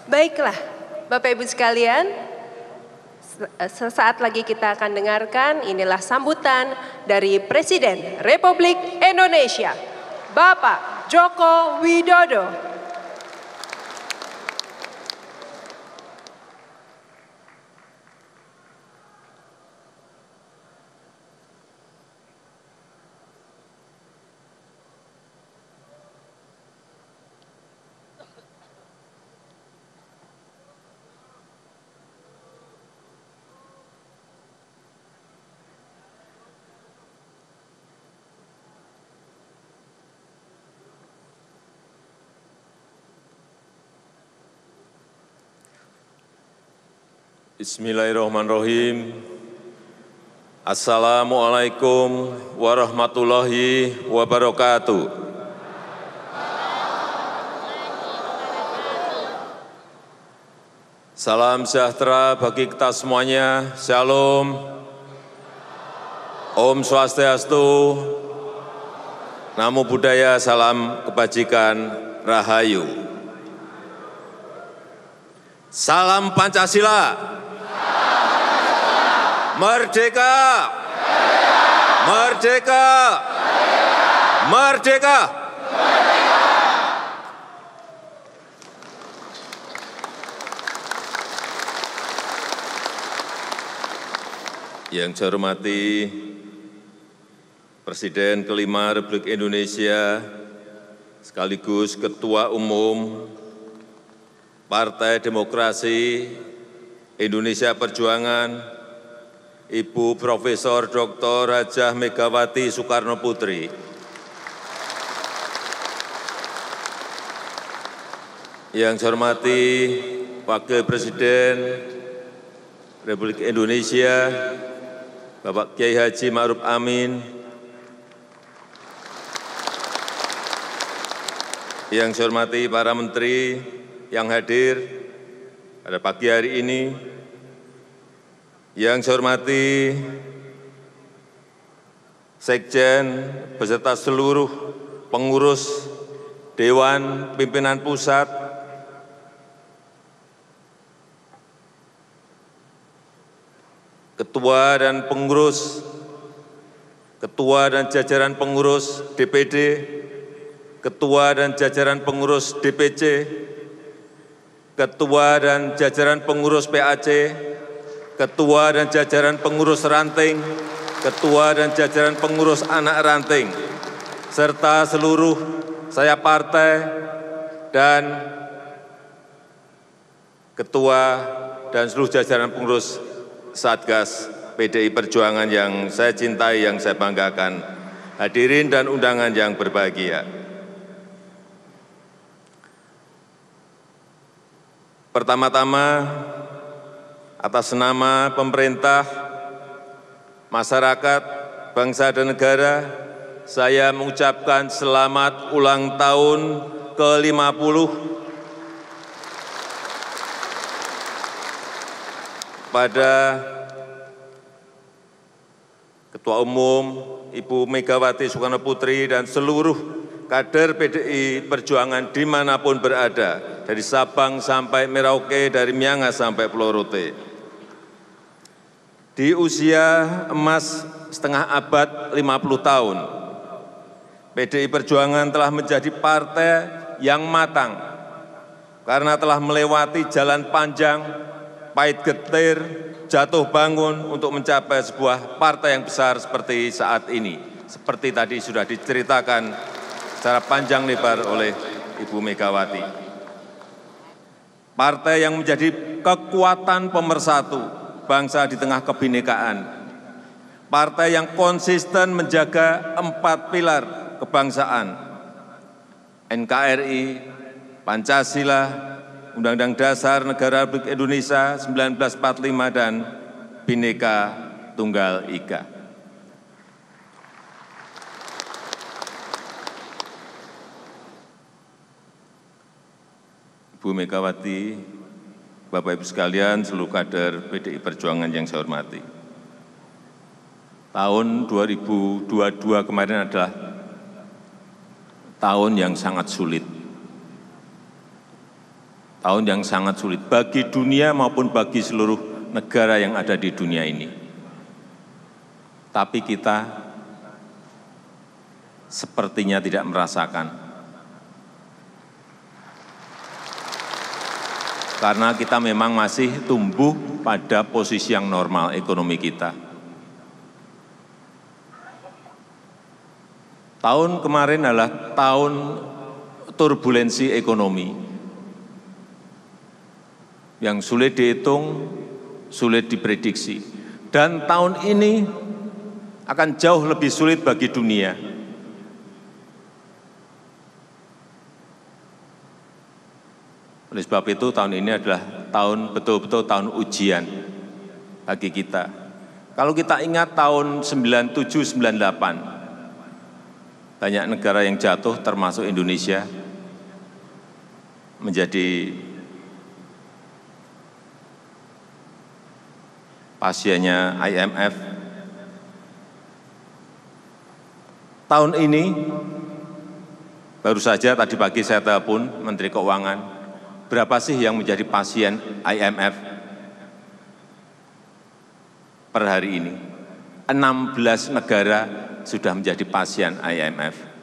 Baiklah, Bapak Ibu sekalian, sesaat lagi kita akan dengarkan inilah sambutan dari Presiden Republik Indonesia, Bapak Joko Widodo. Bismillahirrahmanirrahim. Assalamualaikum warahmatullahi wabarakatuh. Salam sejahtera bagi kita semuanya. Shalom. Om Swastiastu. Namo Buddhaya, salam kebajikan, Rahayu. Salam Pancasila. Merdeka! Merdeka! Merdeka! Yang saya hormati Presiden kelima Republik Indonesia, sekaligus Ketua Umum Partai Demokrasi Indonesia Perjuangan, Ibu Profesor Dr. Hajah Megawati Soekarno Putri, yang saya hormati Wakil Presiden Republik Indonesia, Bapak Kiai Haji Ma'ruf Amin, yang saya hormati para menteri yang hadir pada pagi hari ini, yang saya hormati Sekjen beserta seluruh pengurus Dewan Pimpinan Pusat, Ketua dan jajaran pengurus DPD, Ketua dan jajaran pengurus DPC, Ketua dan jajaran pengurus PAC, Ketua dan jajaran pengurus ranting, Ketua dan jajaran pengurus anak ranting, serta seluruh saya partai dan Ketua dan seluruh jajaran pengurus Satgas PDI Perjuangan yang saya cintai, yang saya banggakan, hadirin dan undangan yang berbahagia. Pertama-tama, atas nama pemerintah, masyarakat, bangsa dan negara, saya mengucapkan selamat ulang tahun ke-50 pada Ketua Umum Ibu Megawati Soekarno Putri dan seluruh kader PDI Perjuangan dimanapun berada, dari Sabang sampai Merauke, dari Miangas sampai Pulau Rote. Di usia emas setengah abad 50 tahun, PDI Perjuangan telah menjadi partai yang matang karena telah melewati jalan panjang, pahit getir, jatuh bangun untuk mencapai sebuah partai yang besar seperti saat ini. Seperti tadi sudah diceritakan secara panjang lebar oleh Ibu Megawati. Partai yang menjadi kekuatan pemersatu bangsa di tengah kebinekaan. Partai yang konsisten menjaga 4 pilar kebangsaan, NKRI, Pancasila, Undang-Undang Dasar Negara Republik Indonesia 1945, dan Bhinneka Tunggal Ika. Ibu Megawati, Bapak Ibu sekalian, seluruh kader PDI Perjuangan yang saya hormati. Tahun 2022 kemarin adalah tahun yang sangat sulit. Tahun yang sangat sulit bagi dunia maupun bagi seluruh negara yang ada di dunia ini. Tapi kita sepertinya tidak merasakan. Karena kita memang masih tumbuh pada posisi yang normal ekonomi kita. Tahun kemarin adalah tahun turbulensi ekonomi yang sulit dihitung, sulit diprediksi. Dan tahun ini akan jauh lebih sulit bagi dunia. Oleh sebab itu tahun ini adalah tahun betul-betul tahun ujian bagi kita. Kalau kita ingat tahun 97, 98, banyak negara yang jatuh termasuk Indonesia menjadi pasiennya IMF. Tahun ini, baru saja tadi pagi saya telepon Menteri Keuangan, berapa sih yang menjadi pasien IMF per hari ini? 16 negara sudah menjadi pasien IMF.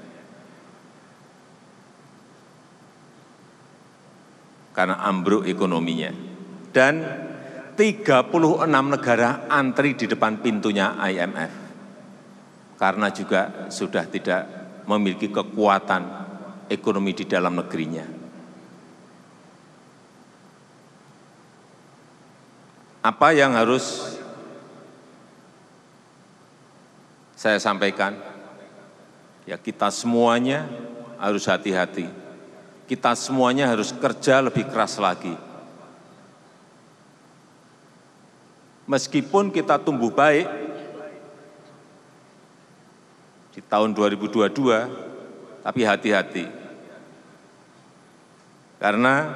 Karena ambruk ekonominya. Dan 36 negara antri di depan pintunya IMF, karena juga sudah tidak memiliki kekuatan ekonomi di dalam negerinya. Apa yang harus saya sampaikan? Ya, kita semuanya harus hati-hati. Kita semuanya harus kerja lebih keras lagi. Meskipun kita tumbuh baik di tahun 2022, tapi hati-hati. Karena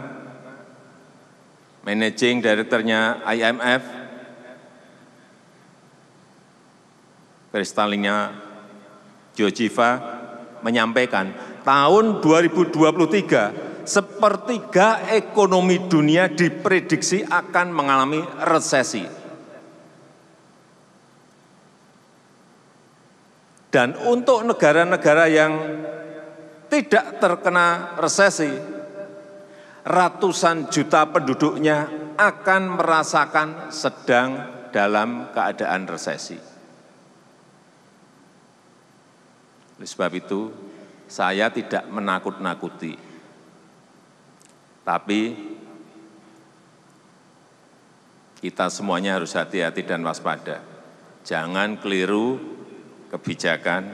managing director-nya IMF, Kristalina Georgieva, menyampaikan tahun 2023, sepertiga ekonomi dunia diprediksi akan mengalami resesi. Dan untuk negara-negara yang tidak terkena resesi, ratusan juta penduduknya akan merasakan sedang dalam keadaan resesi. Oleh sebab itu, saya tidak menakut-nakuti, tapi kita semuanya harus hati-hati dan waspada. Jangan keliru kebijakan,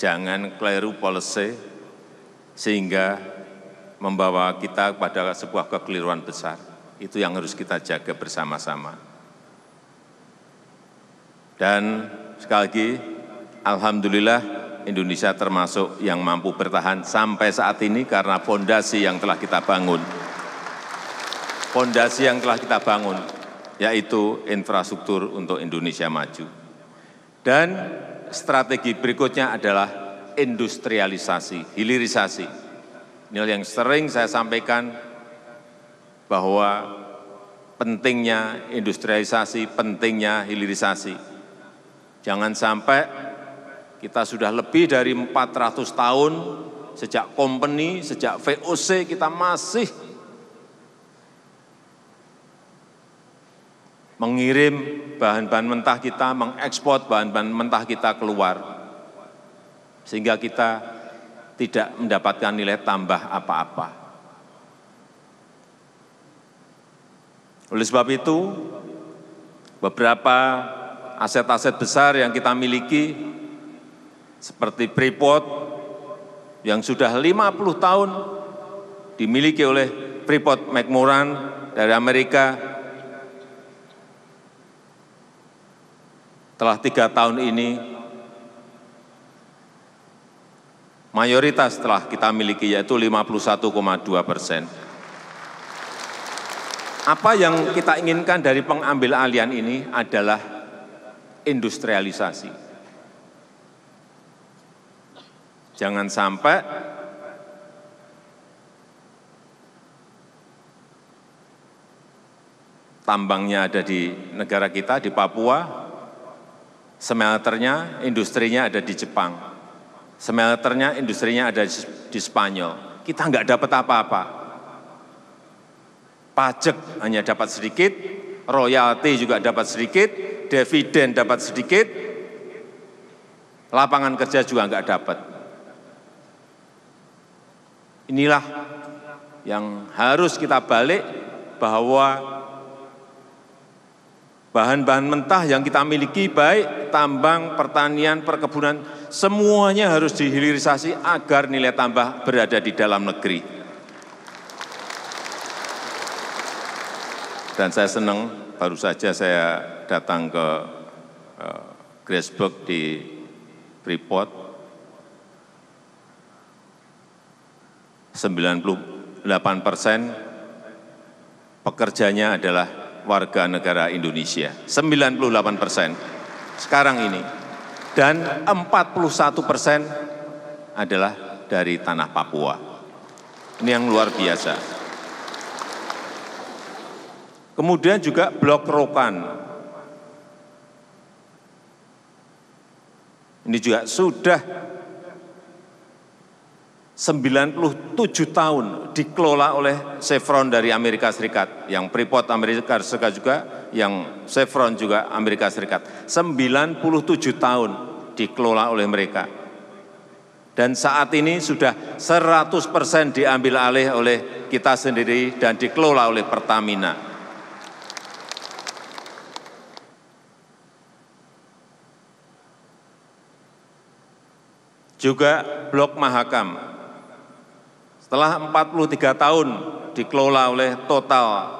jangan keliru policy, sehingga membawa kita pada sebuah kekeliruan besar. Itu yang harus kita jaga bersama-sama. Dan sekali lagi, alhamdulillah Indonesia termasuk yang mampu bertahan sampai saat ini karena fondasi yang telah kita bangun. Fondasi yang telah kita bangun, yaitu infrastruktur untuk Indonesia maju. Dan strategi berikutnya adalah industrialisasi, hilirisasi. Ini yang sering saya sampaikan bahwa pentingnya industrialisasi, pentingnya hilirisasi. Jangan sampai kita sudah lebih dari 400 tahun sejak company, sejak VOC kita masih mengirim bahan-bahan mentah kita, mengekspor bahan-bahan mentah kita keluar, sehingga kita tidak mendapatkan nilai tambah apa-apa. Oleh sebab itu, beberapa aset-aset besar yang kita miliki, seperti Freeport, yang sudah 50 tahun dimiliki oleh Freeport McMoran dari Amerika, telah 3 tahun ini, mayoritas telah kita miliki, yaitu 51,2%. Apa yang kita inginkan dari pengambil alihan ini adalah industrialisasi. Jangan sampai tambangnya ada di negara kita, di Papua, smelternya, industrinya ada di Jepang, smelternya, industrinya ada di Spanyol. Kita nggak dapat apa-apa. Pajak hanya dapat sedikit, royalti juga dapat sedikit, dividen dapat sedikit, lapangan kerja juga nggak dapat. Inilah yang harus kita balik, bahwa bahan-bahan mentah yang kita miliki, baik tambang, pertanian, perkebunan, semuanya harus dihilirisasi agar nilai tambah berada di dalam negeri. Dan saya senang, baru saja saya datang ke Grasberg di Freeport, 98% pekerjanya adalah warga negara Indonesia, 98% sekarang ini, dan 41% adalah dari tanah Papua. Ini yang luar biasa. Kemudian juga Blok Rokan. Ini juga sudah 97 tahun dikelola oleh Chevron dari Amerika Serikat, yang Freeport Amerika Serikat juga, yang Chevron juga Amerika Serikat. 97 tahun dikelola oleh mereka. Dan saat ini sudah 100% diambil alih oleh kita sendiri dan dikelola oleh Pertamina. Juga Blok Mahakam, setelah 43 tahun dikelola oleh Total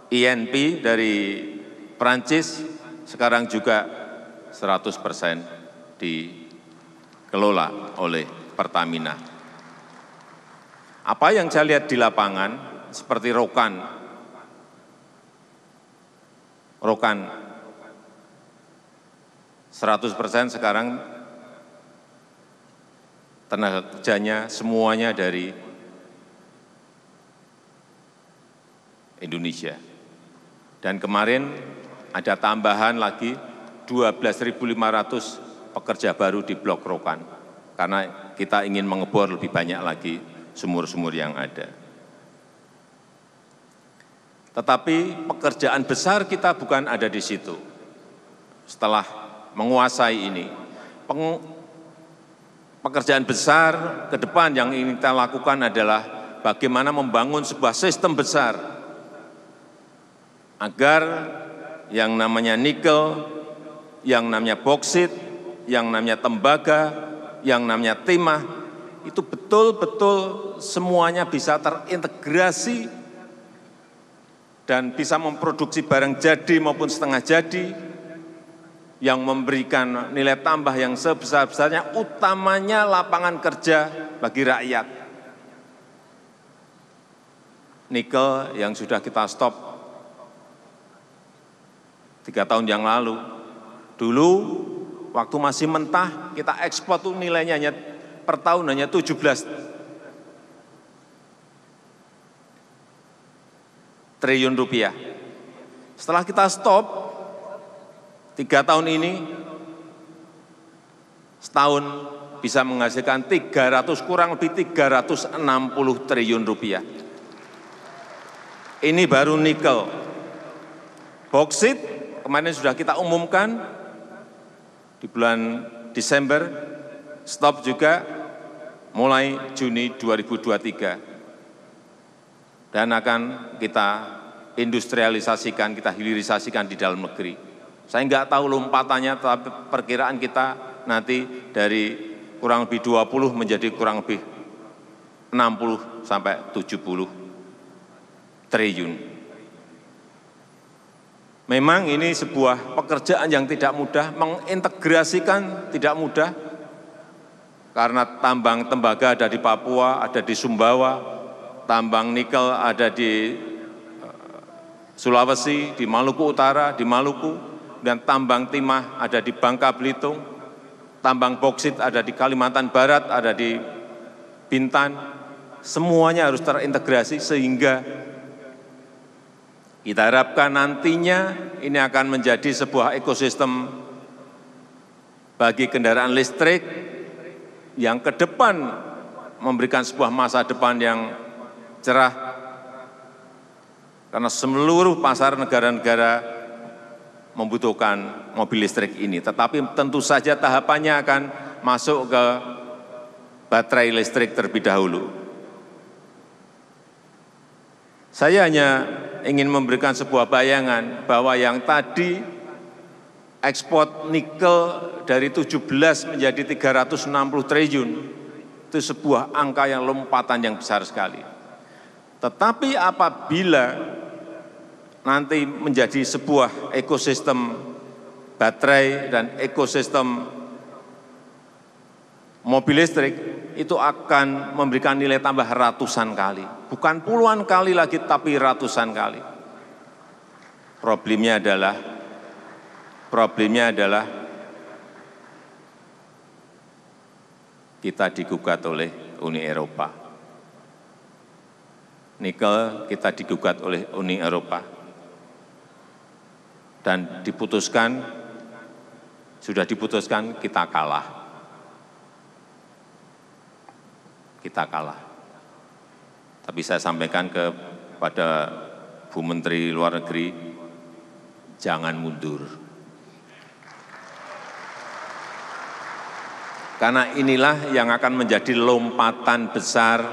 INP dari Perancis, sekarang juga 100% dikelola oleh Pertamina. Apa yang saya lihat di lapangan, seperti Rokan 100% sekarang tenaga kerjanya semuanya dari Indonesia. Dan kemarin ada tambahan lagi 12.500 pekerja baru di Blok Rokan, karena kita ingin mengebor lebih banyak lagi sumur-sumur yang ada. Tetapi pekerjaan besar kita bukan ada di situ. Setelah menguasai ini, pekerjaan besar ke depan yang ingin kita lakukan adalah bagaimana membangun sebuah sistem besar agar yang namanya nikel, yang namanya boksit, yang namanya tembaga, yang namanya timah, itu betul-betul semuanya bisa terintegrasi dan bisa memproduksi barang jadi maupun setengah jadi, yang memberikan nilai tambah yang sebesar-besarnya, utamanya lapangan kerja bagi rakyat. Nikel yang sudah kita stop 3 tahun yang lalu. Dulu waktu masih mentah, kita ekspor tuh nilainya hanya per tahun hanya 17 triliun rupiah. Setelah kita stop 3 tahun ini, setahun bisa menghasilkan kurang lebih 360 triliun rupiah. Ini baru nikel. Boksit kemarin sudah kita umumkan di bulan Desember, stop juga mulai Juni 2023. Dan akan kita industrialisasikan, kita hilirisasikan di dalam negeri. Saya enggak tahu lompatannya, tapi perkiraan kita nanti dari kurang lebih 20 menjadi kurang lebih 60 sampai 70 triliun. Memang ini sebuah pekerjaan yang tidak mudah, mengintegrasikan tidak mudah, karena tambang tembaga ada di Papua, ada di Sumbawa, tambang nikel ada di Sulawesi, di Maluku Utara, di Maluku, dan tambang timah ada di Bangka Belitung, tambang boksit ada di Kalimantan Barat, ada di Bintan. Semuanya harus terintegrasi sehingga Kita harapkan nantinya ini akan menjadi sebuah ekosistem bagi kendaraan listrik yang ke depan memberikan sebuah masa depan yang cerah, karena seluruh pasar negara-negara membutuhkan mobil listrik ini. Tetapi tentu saja tahapannya akan masuk ke baterai listrik terlebih dahulu. Saya hanya ingin memberikan sebuah bayangan bahwa yang tadi ekspor nikel dari 17 menjadi 360 triliun, itu sebuah angka yang lompatan yang besar sekali. Tetapi apabila nanti menjadi sebuah ekosistem baterai dan ekosistem mobil listrik, itu akan memberikan nilai tambah ratusan kali. Bukan puluhan kali lagi, tapi ratusan kali. Problemnya adalah kita digugat oleh Uni Eropa. Nikel kita digugat oleh Uni Eropa. Dan sudah diputuskan kita kalah. Kita kalah. Tapi saya sampaikan kepada Bu Menteri Luar Negeri, jangan mundur. Karena inilah yang akan menjadi lompatan besar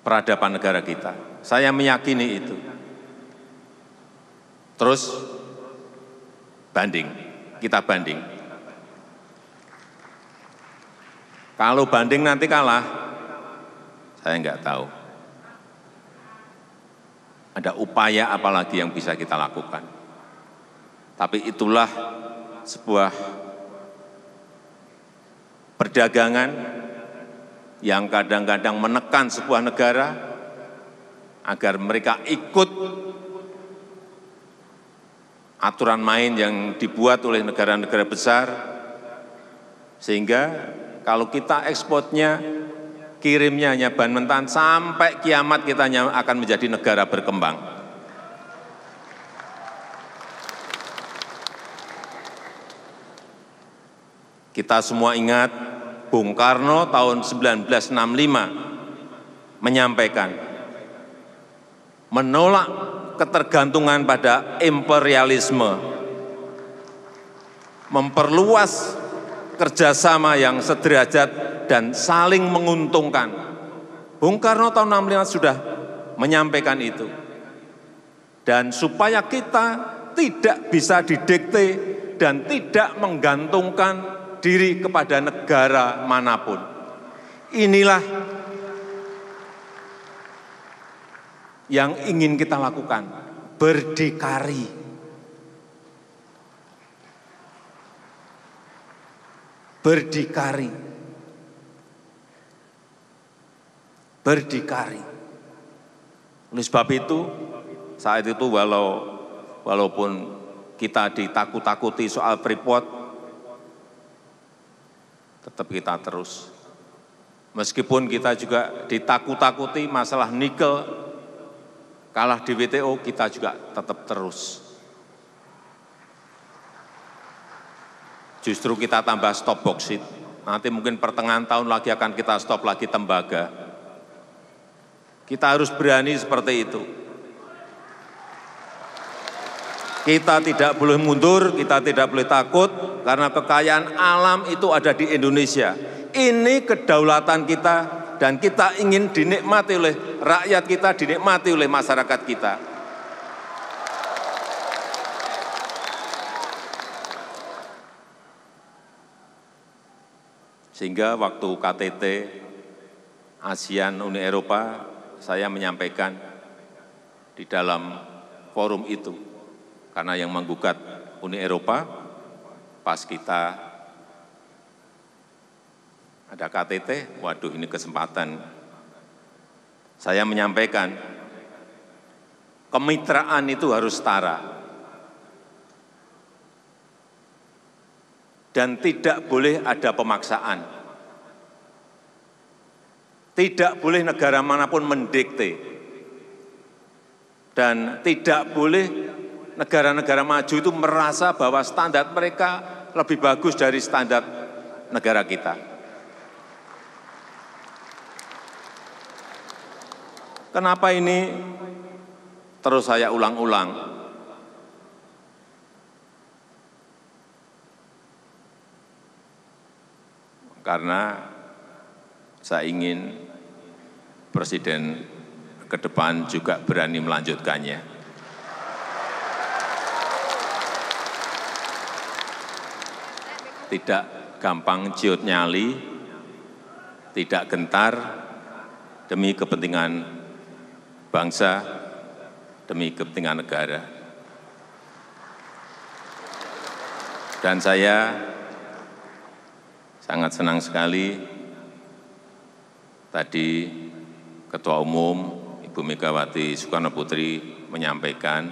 peradaban negara kita. Saya meyakini itu. Terus kita banding. Kalau banding nanti kalah, saya enggak tahu. Ada upaya apa lagi yang bisa kita lakukan. Tapi itulah sebuah perdagangan yang kadang-kadang menekan sebuah negara agar mereka ikut aturan main yang dibuat oleh negara-negara besar, sehingga kalau kita ekspornya, kirimnya hanya bahan mentah, sampai kiamat kita akan menjadi negara berkembang. Kita semua ingat Bung Karno tahun 1965 menyampaikan, menolak ketergantungan pada imperialisme, memperluas kerjasama yang sederajat dan saling menguntungkan. Bung Karno tahun 1965 sudah menyampaikan itu. Dan supaya kita tidak bisa didikte dan tidak menggantungkan diri kepada negara manapun. Inilah yang ingin kita lakukan, berdikari. Berdikari. Oleh sebab itu, saat itu walaupun kita ditakut-takuti soal Freeport, tetap kita terus. Meskipun kita juga ditakut-takuti masalah nikel, kalah di WTO, kita juga tetap terus. Justru kita tambah stop boksit. Nanti mungkin pertengahan tahun lagi akan kita stop lagi tembaga. Kita harus berani seperti itu. Kita tidak boleh mundur, kita tidak boleh takut, karena kekayaan alam itu ada di Indonesia. Ini kedaulatan kita, dan kita ingin dinikmati oleh rakyat kita, dinikmati oleh masyarakat kita. Sehingga waktu KTT ASEAN Uni Eropa, saya menyampaikan di dalam forum itu, karena yang menggugat Uni Eropa, pas kita ada KTT, waduh ini kesempatan. Saya menyampaikan, kemitraan itu harus setara. Dan tidak boleh ada pemaksaan. Tidak boleh negara manapun mendikte. Dan tidak boleh negara-negara maju itu merasa bahwa standar mereka lebih bagus dari standar negara kita. Kenapa ini terus saya ulang-ulang? Karena saya ingin Presiden ke depan juga berani melanjutkannya. Tidak gampang ciut nyali, tidak gentar demi kepentingan bangsa, demi kepentingan negara. Dan saya sangat senang sekali tadi Ketua Umum Ibu Megawati Soekarno Putri menyampaikan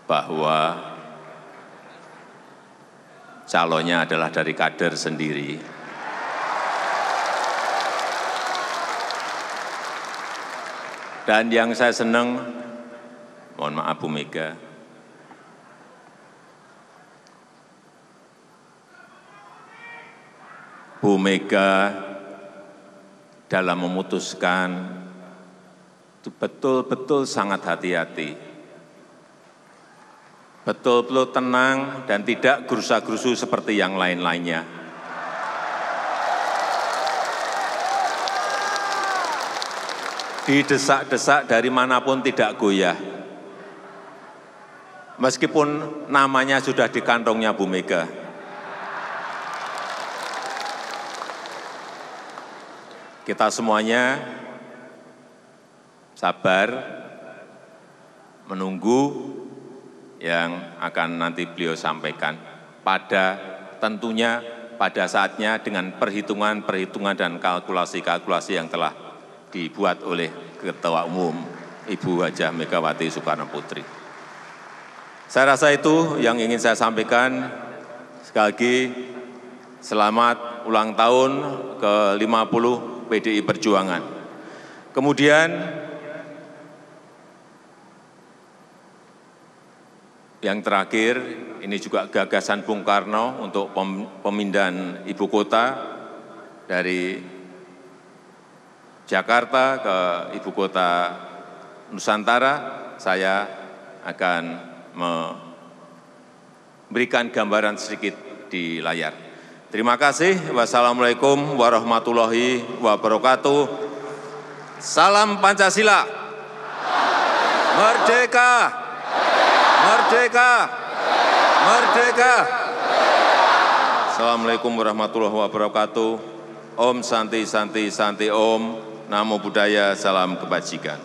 bahwa calonnya adalah dari kader sendiri. Dan yang saya senang, mohon maaf Bu Mega, Bu Mega dalam memutuskan itu betul-betul sangat hati-hati, betul-betul tenang dan tidak gerusa-gerusu seperti yang lain-lainnya. Didesak-desak dari manapun tidak goyah. Meskipun namanya sudah di kantongnya Bu Mega. Kita semuanya sabar menunggu yang akan nanti beliau sampaikan tentunya pada saatnya dengan perhitungan-perhitungan dan kalkulasi-kalkulasi yang telah dibuat oleh Ketua Umum Ibu Hajah Megawati Soekarno Putri. Saya rasa itu yang ingin saya sampaikan. Sekali lagi selamat ulang tahun ke-50 PDI Perjuangan. Kemudian yang terakhir, ini juga gagasan Bung Karno untuk pemindahan ibu kota dari Jakarta ke ibu kota Nusantara. Saya akan memberikan gambaran sedikit di layar. Terima kasih. Wassalamualaikum warahmatullahi wabarakatuh. Salam Pancasila. Merdeka! Merdeka! Merdeka! Assalamualaikum warahmatullahi wabarakatuh. Om Santi Santi Santi Om. Namo Buddhaya, salam kebajikan.